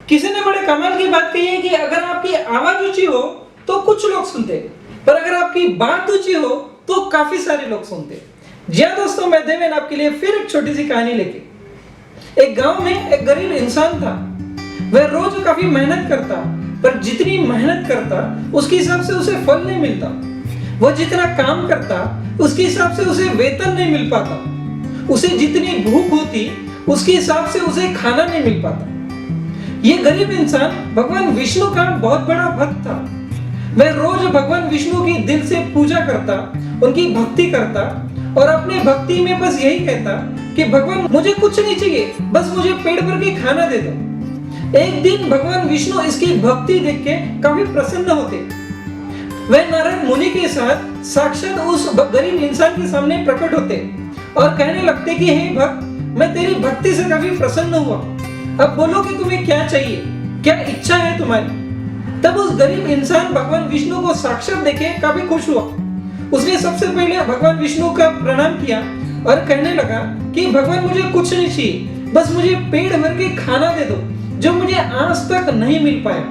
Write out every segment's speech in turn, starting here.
किसी ने बड़े कमाल की बात कही है कि अगर आपकी आवाज ऊंची हो तो कुछ लोग सुनते हैं, पर अगर आपकी बात ऊंची हो तो काफी सारे लोग सुनते हैं। जी हाँ दोस्तों, मैं देवेन आपके लिए फिर एक छोटी सी कहानी लेके। एक गांव में एक गरीब इंसान था। वह रोज काफी मेहनत करता, पर जितनी मेहनत करता उसके हिसाब से उसे फल नहीं मिलता। वह जितना काम करता उसके हिसाब से उसे वेतन नहीं मिल पाता। उसे जितनी भूख होती उसके हिसाब से उसे खाना नहीं मिल पाता। यह गरीब इंसान भगवान विष्णु का बहुत बड़ा भक्त था। वह रोज भगवान विष्णु की दिल से पूजा करता, उनकी भक्ति करता और अपनी भक्ति में बस यही कहता कि भगवान मुझे कुछ नहीं चाहिए, बस मुझे पेट भर के खाना दे दो। एक दिन भगवान विष्णु इसकी भक्ति देख के काफी प्रसन्न होते। वह नारद मुनि के साथ साक्षात उस गरीब इंसान के सामने प्रकट होते और कहने लगते कि हे भक्त, मैं तेरी भक्ति से काफी प्रसन्न हुआ। अब बोलो कि तुम्हें क्या चाहिए, क्या इच्छा है तुम्हारी। तब उस गरीब इंसान भगवान विष्णु को साक्षात देखे काफी खुश हुआ। उसने सबसे पहले भगवान विष्णु का प्रणाम किया और कहने लगा कि भगवान मुझे कुछ नहीं चाहिए, बस मुझे पेट भर के खाना दे दो जो मुझे आज तक नहीं मिल पाया।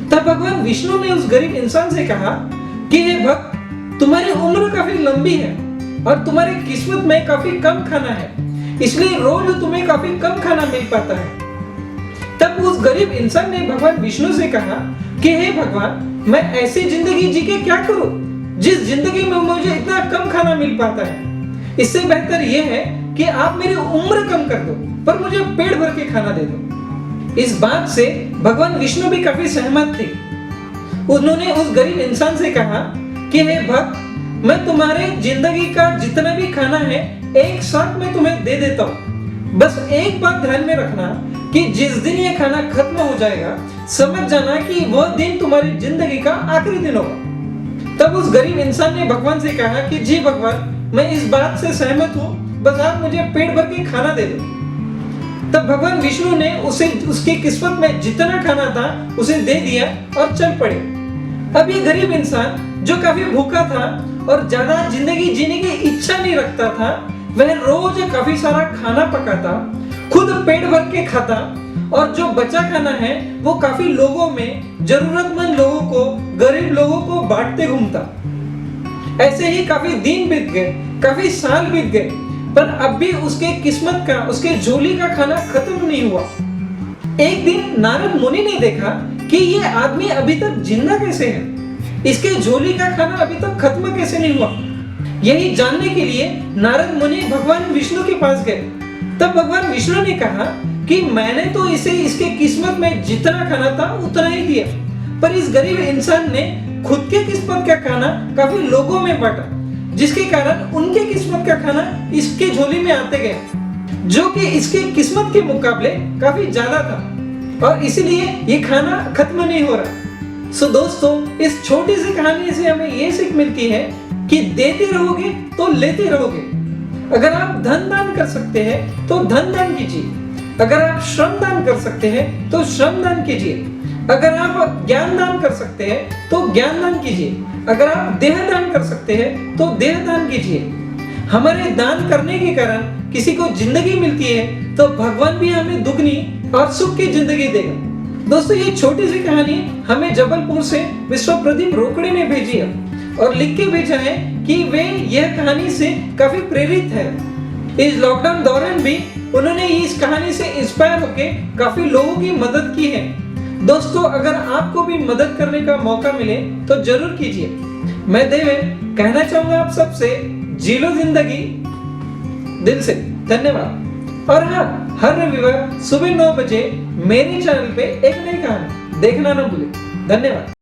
तब भगवान विष्णु ने उस गरीब इंसान से कहा कि हे भक्त, तुम्हारी उम्र काफी लंबी है और तुम्हारी किस्मत में काफी कम खाना है, इसलिए रोज तुम्हें काफी कम खाना मिल पाता है। तब उस गरीब इंसान ने भगवान विष्णु से कहा कि हे भगवान, मैं ऐसी जिंदगी जी के क्या करूं जिस जिंदगी में मुझे इतना कम खाना मिल पाता है। इससे बेहतर यह है कि आप मेरी उम्र कम कर दो, पर मुझे पेट भर के खाना दे दो। इस बात से भगवान विष्णु भी काफी सहमत थे। उन्होंने उस गरीब इंसान से कहा कि हे भक्त, मैं तुम्हारे जिंदगी का जितना भी खाना है एक साथ में तुम्हें दे देता हूँ। बस एक बात ध्यान में रखना कि जिस दिन ये खाना खत्म हो जाएगा, समझ जाना कि वह दिन तुम्हारी जिंदगी का आखिरी दिन होगा। तब उस गरीब इंसान ने भगवान से कहा कि जी भगवान, मैं इस बात से सहमत हूँ, बस आप मुझे पेट भर के खाना दे दो। तब भगवान विष्णु ने उसे उसकी किस्मत में जितना खाना था उसे दे दिया और चल पड़े। अब ये गरीब इंसान जो काफी भूखा था और ज्यादा जिंदगी जीने की इच्छा नहीं रखता था, वह रोज काफी सारा खाना पकाता, खुद पेट भर के खाता और जो बचा खाना है वो काफी लोगों में, जरूरतमंद लोगों को, गरीब लोगों को बांटते घूमता। ऐसे ही काफी दिन बीत गए, काफी साल बीत गए, पर अब भी उसके किस्मत का, उसके झोली का खाना खत्म नहीं हुआ। एक दिन नारद मुनि ने देखा कि ये आदमी अभी तक जिंदा कैसे है, इसके झोली का खाना अभी तक खत्म कैसे नहीं हुआ। यही जानने के लिए नारद मुनि भगवान विष्णु के पास गए। तब भगवान विष्णु ने कहा कि मैंने तो इसे इसके किस्मत में जितना खाना था उतना ही दिया, पर इस गरीब इंसान ने खुद के किस्मत का खाना काफी लोगों में बांटा, जिसके कारण उनके किस्मत का खाना इसके झोली में आते गया, जो कि इसके किस्मत के मुकाबले काफी ज्यादा था और इसीलिए ये खाना खत्म नहीं हो रहा। सो दोस्तों, इस छोटी सी कहानी से हमें ये सीख मिलती है कि देते रहोगे तो लेते रहोगे। अगर आप धन दान कर सकते हैं तो धन दान कीजिए। अगर आप श्रम दान कर सकते हैं तो श्रम दान कीजिए। अगर आप ज्ञान दान कर सकते हैं तो ज्ञान दान कीजिए। अगर आप देह दान कर सकते हैं तो देह दान कीजिए। हमारे दान करने के कारण किसी को जिंदगी मिलती है तो भगवान भी हमें दुगनी और सुख की जिंदगी देगा। दोस्तों, ये छोटी सी कहानी हमें जबलपुर से विश्व प्रदीप रोकड़े ने भेजी है और लिख के भेजा है कि वे यह कहानी से काफी प्रेरित है। इस लॉकडाउन दौरान भी उन्होंने इस कहानी से इंस्पायर होकर काफी लोगों की मदद की है। दोस्तों, अगर आपको भी मदद करने का मौका मिले तो जरूर कीजिए। मैं देवेन कहना चाहूंगा आप सबसे, जी लो जिंदगी दिल से। धन्यवाद। और हाँ, हर रविवार सुबह 9 बजे मेरे चैनल पे एक नई कहानी देखना न भूलें। धन्यवाद।